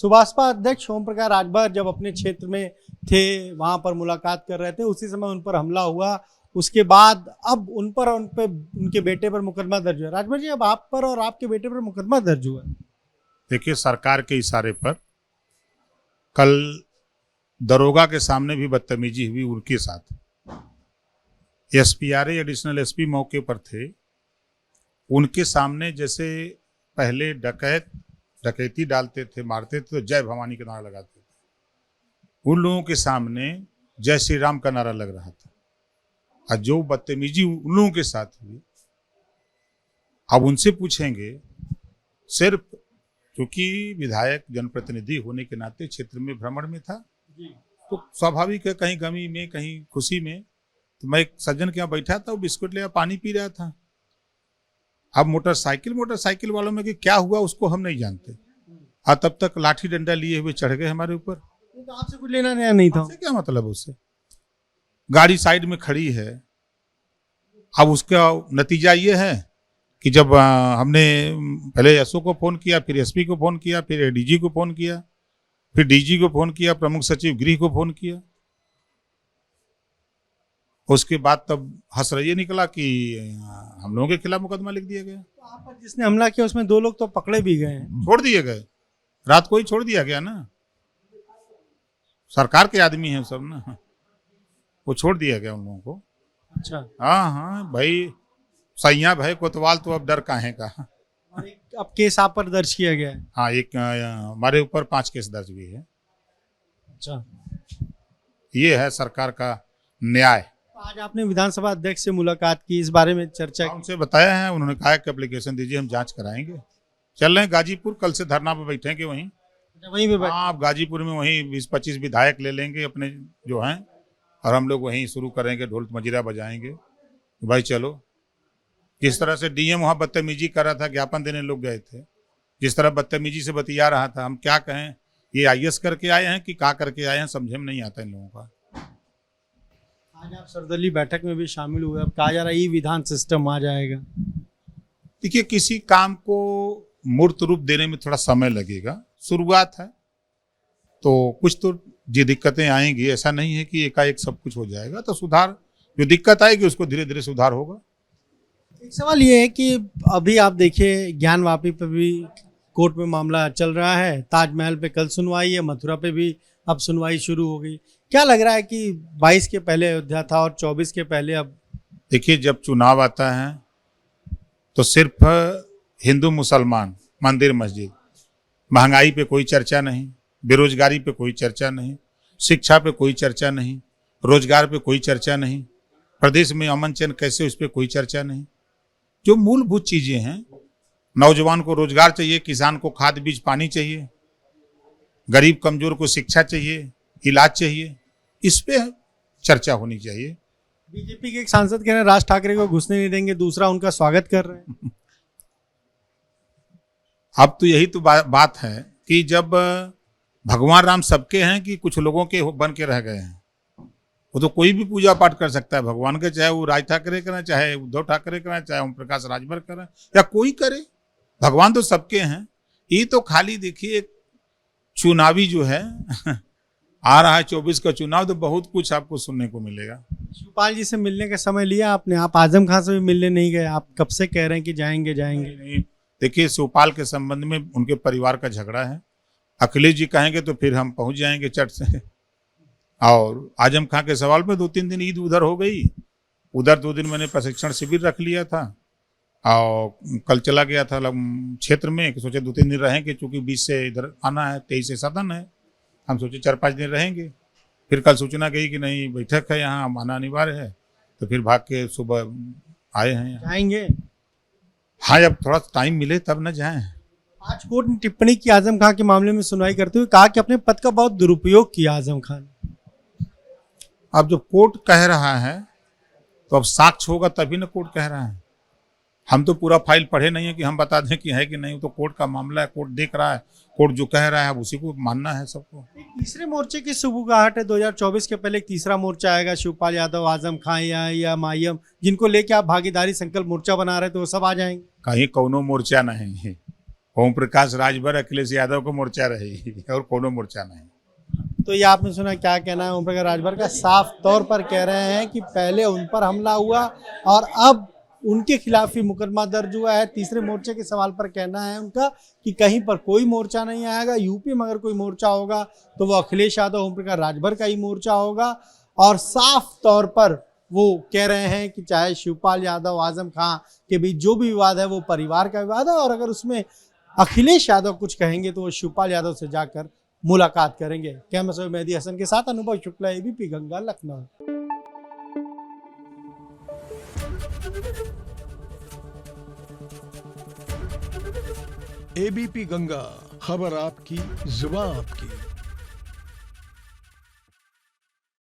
सुभाषपा अध्यक्ष ओम प्रकाश राजभर जब अपने क्षेत्र में थे, वहां पर मुलाकात कर रहे थे, उसी समय उन पर हमला हुआ। उसके बाद अब उन पर और उनके बेटे पर मुकदमा दर्ज हुआ। राजभर जी, अब आप पर और आपके बेटे पर मुकदमा दर्ज हुआ। देखिए, सरकार के इशारे पर कल दरोगा के सामने भी बदतमीजी हुई उनके साथ। एसपीआरए एडिशनल एसपी मौके पर थे, उनके सामने जैसे पहले डकैती डालते थे, मारते थे तो जय भवानी का नारा लगाते थे, उन लोगों के सामने जय श्री राम का नारा लग रहा था। और जो बदतमीजी उन लोगों के साथ हुई, अब उनसे पूछेंगे, सिर्फ क्योंकि विधायक जनप्रतिनिधि होने के नाते क्षेत्र में भ्रमण में था, तो स्वाभाविक है कहीं गमी में कहीं खुशी में। तो मैं एक सज्जन के यहाँ बैठा था, वो बिस्कुट ले पानी पी रहा था। अब मोटरसाइकिल वालों में कि क्या हुआ उसको हम नहीं जानते, और तब तक लाठी डंडा लिए हुए चढ़ गए हमारे ऊपर। तो आपसे कुछ लेना देना नहीं था। आपसे क्या मतलब उससे? गाड़ी साइड में खड़ी है। अब उसका नतीजा ये है कि जब हमने पहले एसओ को फोन किया, फिर एसपी को फोन किया, फिर एडीजी को फोन किया, फिर डीजी को फोन किया, प्रमुख सचिव गृह को फोन किया, उसके बाद तब हंस रही निकला कि हम लोगों के खिलाफ मुकदमा लिख दिया गया। तो आप पर जिसने हमला किया उसमें 2 लोग तो पकड़े भी गए हैं। छोड़ दिए गए, रात को ही छोड़ दिया गया ना, सरकार के आदमी हैं सब ना, वो छोड़ दिया गया उन लोगों को। अच्छा। हाँ भाई, सैया भाई कोतवाल, तो अब डर काहे का। और एक अब केस आप पर दर्ज किया गया है। हाँ, एक हमारे ऊपर 5 केस दर्ज हुए हैं। अच्छा, ये है सरकार का न्याय। आज आपने विधानसभा अध्यक्ष से मुलाकात की, इस बारे में चर्चा की। उनसे बताया है, उन्होंने कहा कि एप्लीकेशन दीजिए, हम जांच कराएंगे। चल रहे हैं गाजीपुर, कल से धरना पे बैठेंगे वहीं। वहीं पे हाँ, आप गाजीपुर में वहीं 20-25 विधायक ले लेंगे अपने जो हैं, और हम लोग वहीं शुरू करेंगे, ढोल मजीरा बजाएंगे। भाई चलो, जिस तरह से डीएम वहाँ बदतमीजी कर रहा था, ज्ञापन देने लोग गए थे, जिस तरह बदतमीजी से बतिया रहा था, हम क्या कहें, ये आईएएस करके आए हैं कि क्या करके आए हैं, समझे में नहीं आता इन लोगों का। आज आप सर्वदलीय बैठक में भी शामिल हुए, अब कहा जा रहा है ई विधान सिस्टम आ जाएगा। देखिए, किसी काम को मूर्त रूप देने में थोड़ा समय लगेगा, शुरुआत है, तो कुछ तो जो दिक्कतें आएंगी, ऐसा नहीं है कि एकाएक सब कुछ हो जाएगा। तो सुधार, जो दिक्कत आएगी उसको धीरे धीरे सुधार होगा। एक सवाल ये है कि अभी आप देखिए, ज्ञानवापी पे भी कोर्ट में मामला चल रहा है, ताजमहल पे कल सुनवाई है, मथुरा पे भी अब सुनवाई शुरू हो गई। क्या लग रहा है कि 22 के पहले अयोध्या था और 24 के पहले अब? देखिए, जब चुनाव आता है तो सिर्फ हिंदू मुसलमान, मंदिर मस्जिद, महंगाई पे कोई चर्चा नहीं, बेरोजगारी पे कोई चर्चा नहीं, शिक्षा पे कोई चर्चा नहीं, रोजगार पे कोई चर्चा नहीं, प्रदेश में अमन चैन कैसे, उस पर कोई चर्चा नहीं। जो मूलभूत चीजें हैं, नौजवान को रोजगार चाहिए, किसान को खाद बीज पानी चाहिए, गरीब कमजोर को शिक्षा चाहिए, इलाज चाहिए, इस पे चर्चा होनी चाहिए। बीजेपी के एक सांसद कह रहे हैं राज ठाकरे को घुसने नहीं देंगे, दूसरा उनका स्वागत कर रहे हैं। अब तो यही तो बात है कि जब भगवान राम सबके हैं कि कुछ लोगों के बन के रह गए हैं। वो तो कोई भी पूजा पाठ कर सकता है भगवान के, चाहे वो राज ठाकरे करें, चाहे उद्धव ठाकरे करें, चाहे ओम प्रकाश राजभर करें, या कोई करे, भगवान तो सबके हैं। ये तो खाली देखिए, चुनावी जो है आ रहा है 24 का चुनाव, तो बहुत कुछ आपको सुनने को मिलेगा। शिवपाल जी से मिलने का समय लिया आपने? आप आजम खान से भी मिलने नहीं गए, आप कब से कह रहे हैं कि जाएंगे जाएंगे? नहीं, देखिए, शिवपाल के संबंध में उनके परिवार का झगड़ा है। अखिलेश जी कहेंगे तो फिर हम पहुंच जाएंगे चट से। और आजम खान के सवाल पे 2-3 दिन ईद उधर हो गई, उधर 2 दिन मैंने प्रशिक्षण शिविर रख लिया था, और कल चला गया था क्षेत्र में, कि सोचे 2-3 दिन रहेंगे, क्योंकि 20 से इधर आना है, 23 से सदन है, हम सोचे 4-5 दिन रहेंगे। फिर कल सूचना गई कि नहीं, बैठक है यहाँ, आना अनिवार्य है, तो फिर भाग के सुबह आए हैं। जाएंगे? हाँ, जब थोड़ा टाइम मिले तब न जाएं। आज कोर्ट ने टिप्पणी की आजम खान के मामले में सुनवाई करते हुए, कहा कि अपने पद का बहुत दुरुपयोग किया आजम खान। अब जब कोर्ट कह रहा है तो अब साक्ष्य होगा तभी ना कोर्ट कह रहा है। हम तो पूरा फाइल पढ़े नहीं है कि हम बता दें कि है कि नहीं, तो कोर्ट का मामला है, कोर्ट देख रहा है, कोर्ट जो कह रहा है उसी को मानना है सबको। एक तीसरे मोर्चे की सुगबुगाहट है, 2024 के पहले एक तीसरा मोर्चा आएगा, शिवपाल यादव, आजम खान या मायम, जिनको लेके आप भागीदारी संकल्प मोर्चा बना रहे थे, वो सब आ जाएंगे? कहीं कौनो मोर्चा नहीं है, ओम प्रकाश राजभर अखिलेश यादव को मोर्चा रही और कोनो मोर्चा नहीं। तो ये आपने सुना, क्या कहना है ओम प्रकाश राजभर का? साफ तौर पर कह रहे हैं कि पहले उन पर हमला हुआ और अब उनके खिलाफ ही मुकदमा दर्ज हुआ है। तीसरे मोर्चे के सवाल पर कहना है उनका कि कहीं पर कोई मोर्चा नहीं आएगा, यूपी में अगर कोई मोर्चा होगा तो वो अखिलेश यादव ओम प्रकाश राजभर का ही मोर्चा होगा। और साफ तौर पर वो कह रहे हैं कि चाहे शिवपाल यादव आजम खां के बीच जो भी विवाद है वो परिवार का विवाद है, और अगर उसमें अखिलेश यादव कुछ कहेंगे तो वो शिवपाल यादव से जाकर मुलाकात करेंगे। कैमरा मेहदी हसन के साथ अनुभव शुक्ला, एबीपी गंगा, लखनऊ। एबीपी गंगा, खबर आपकी, जुबान आपकी।